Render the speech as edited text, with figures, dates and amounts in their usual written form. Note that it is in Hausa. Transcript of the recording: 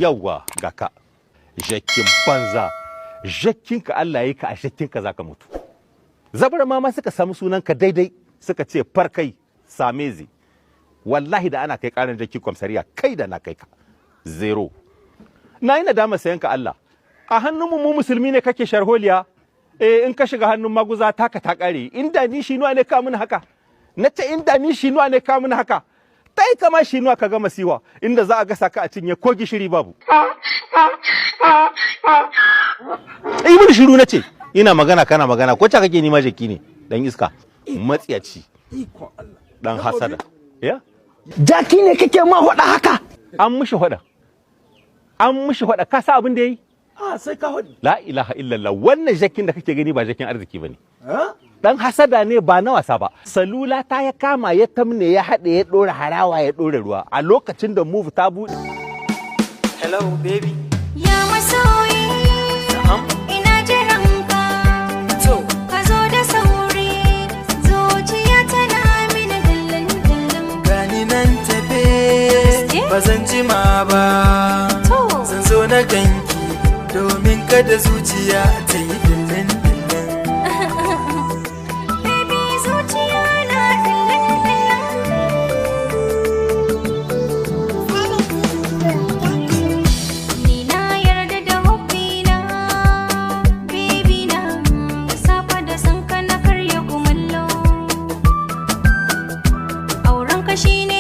Yawwa ga ka, jakin banza, jakinka Allah ya yi ka a jakinka za ka mutu. Zabar ma suka samu sunanka daidai suka ce farkai samezi. Wallahi da ana kai karin jaki kwamsariya kai da na kai ka. Zero. Na yi nadama sayan ka Allah. A hannun mu musulmi ne kake sharholiya. In ka shiga hannun maguza taka ta kare. Inda ni shi ne ka mun haka. Na ce inda ni shi ne ka mun haka. Ta yi kama shi ka ga masiwa inda za a gasa ka a cinye ko gishiri babu. Yi mun shiru na ce ina magana kana magana ko ta kake nima jaki ne dan iska matsiyaci dan hasada. Ya? Jaki ne kake ma hoda haka? An mishi hoda. An mishi hoda ka sa abin da yayi? Sai ka hodi. La ilaha illallah wannan jakin da kake gani ba jakin arziki bane. Dan hasada ne ba na wasa ba. Salula ta ya kama ya tamne ya haɗe ya ɗora harawa ya ɗora ruwa a lokacin da move ta buɗe. Hello baby. Ya masoyi. Ina jiran ka. To. Ka zo da sauri. Zuciya tana mini dillin dillin. Gani nan tafe. Ba zan jima ba. To. Zan zo na ganki domin kada zuciya ta yi dillin dillin. Baby zuciya na dillin dillin. Ni na yarda da hobbina. Baby na da safa da sanka na karya kumallo. Auren ka shine